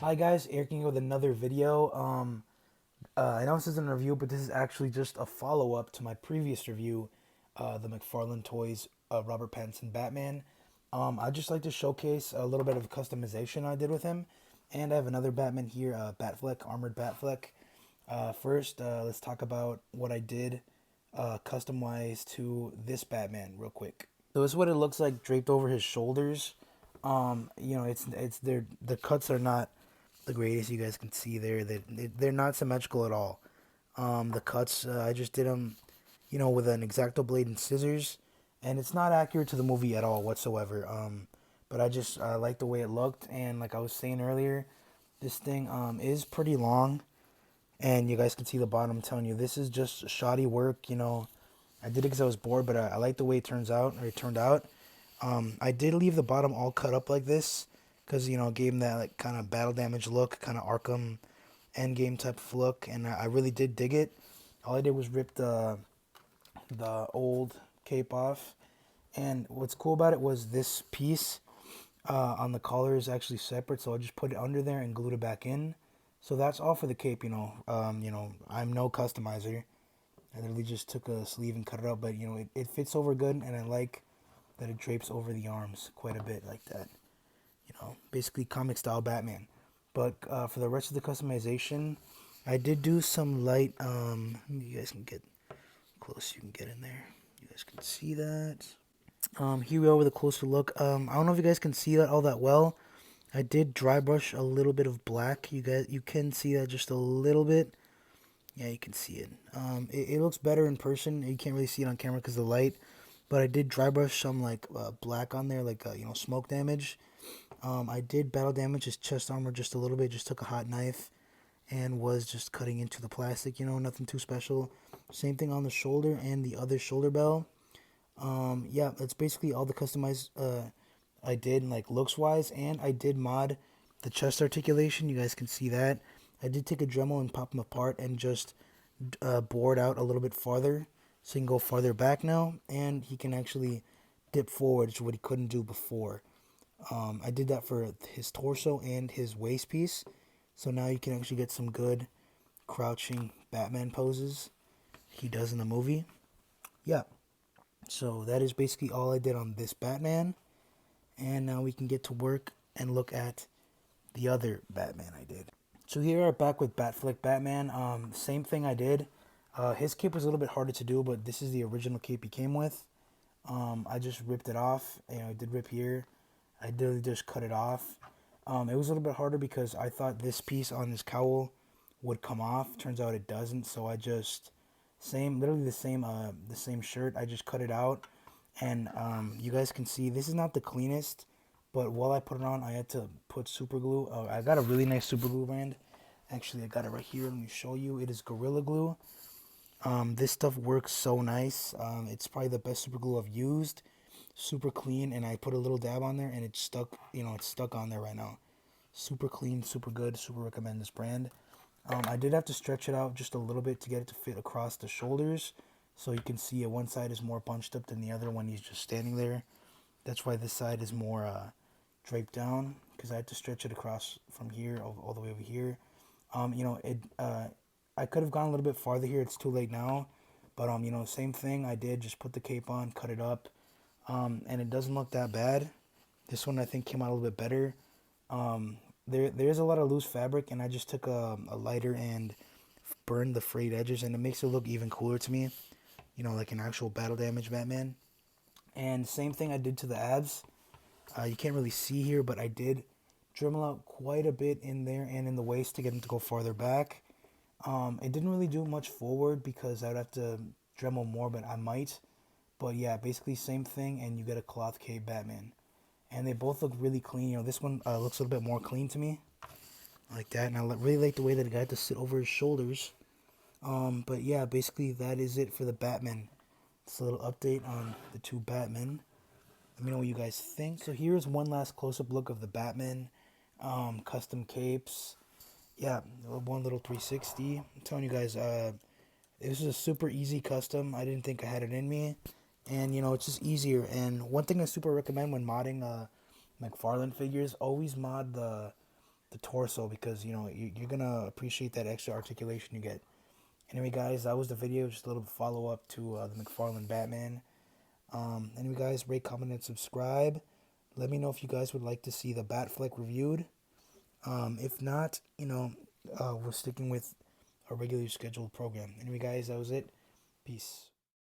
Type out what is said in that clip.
Hi guys, Eric here with another video. I know this isn't a review, but this is actually just a follow-up to my previous review, the Mcfarlane Toys, Robert Pattinson Batman. I'd just like to showcase a little bit of customization I did with him, and I have another Batman here, Batfleck, armored Batfleck. First, let's talk about what I did custom-wise to this Batman real quick. So this is what it looks like draped over his shoulders. It's the cuts are not the greatest. You guys can see there that they're not symmetrical at all. The cuts I just did them, with an X-Acto blade and scissors, and it's not accurate to the movie at all whatsoever. But I just like the way it looked, and like I was saying earlier, this thing is pretty long, and you guys can see the bottom. I'm telling you, this is just shoddy work. I did it because I was bored, but I like the way it turned out. I did leave the bottom all cut up like this because it gave him that like kind of battle damage look, kind of Arkham Endgame type of look, and I really did dig it. All I did was rip the old cape off, and what's cool about it was this piece on the collar is actually separate, so I just put it under there and glued it back in. So that's all for the cape. I'm no customizer. I literally just took a sleeve and cut it up, but it fits over good, and I like that it drapes over the arms quite a bit like that. Basically comic style Batman. But for the rest of the customization, I did do some light. You guys can get close. You can get in there. You guys can see that. Here we are with a closer look. I don't know if you guys can see that all that well. I did dry brush a little bit of black. You can see that just a little bit. Yeah, you can see it. It looks better in person. You can't really see it on camera because of the light. But I did dry brush some like black on there, like smoke damage. I did battle damage his chest armor just a little bit. Just took a hot knife and was just cutting into the plastic. Nothing too special. Same thing on the shoulder and the other shoulder bell. Yeah, that's basically all the customized I did like looks wise, and I did mod the chest articulation. You guys can see that. I did take a Dremel and pop them apart and just bored out a little bit farther, so he can go farther back now, and he can actually dip forward, which is what he couldn't do before. I did that for his torso and his waist piece, so now you can actually get some good crouching Batman poses he does in the movie. Yeah, so that is basically all I did on this Batman, and now we can get to work and look at the other Batman I did. So here are back with Batfleck Batman. Same thing I did. His cape was a little bit harder to do, but this is the original cape he came with. I just ripped it off. I did rip here. I did just cut it off. It was a little bit harder because I thought this piece on this cowl would come off. Turns out it doesn't. So I just literally the same shirt. I just cut it out, and you guys can see this is not the cleanest. But while I put it on, I had to put super glue. I got a really nice super glue brand. Actually, I got it right here. Let me show you. It is Gorilla Glue. This stuff works so nice. It's probably the best super glue I've used. Super clean, and I put a little dab on there, and it's stuck. It's stuck on there right now. Super clean, super good. Super recommend this brand. I did have to stretch it out just a little bit to get it to fit across the shoulders, so you can see one side is more bunched up than the other when he's just standing there. That's why this side is more draped down, because I had to stretch it across from here all the way over here. I could have gone a little bit farther here. It's too late now, but same thing. I did just put the cape on, cut it up, and it doesn't look that bad. This one I think came out a little bit better. There's a lot of loose fabric, and I just took a lighter and burned the frayed edges, and it makes it look even cooler to me. Like an actual battle damage Batman. And same thing I did to the abs. You can't really see here, but I did Dremel out quite a bit in there and in the waist to get them to go farther back. It didn't really do much forward because I would have to Dremel more, but I might. But yeah, basically same thing, and you get a cloth cape Batman. And they both look really clean. This one looks a little bit more clean to me, like that. And I really like the way that it got to sit over his shoulders. But yeah, basically that is it for the Batman. It's a little update on the two Batmen. Let me know what you guys think. So here's one last close-up look of the Batman custom capes. Yeah, one little 360. I'm telling you guys, this is a super easy custom. I didn't think I had it in me, and it's just easier. And one thing I super recommend when modding Mcfarlane figures, always mod the torso, because you know you're gonna appreciate that extra articulation you get. Anyway, guys, that was the video. Just a little follow up to the McFarlane Batman. Anyway, guys, rate, comment, and subscribe. Let me know if you guys would like to see the Batfleck reviewed. If not, you know, we're sticking with a regularly scheduled program. Anyway, guys, that was it. Peace.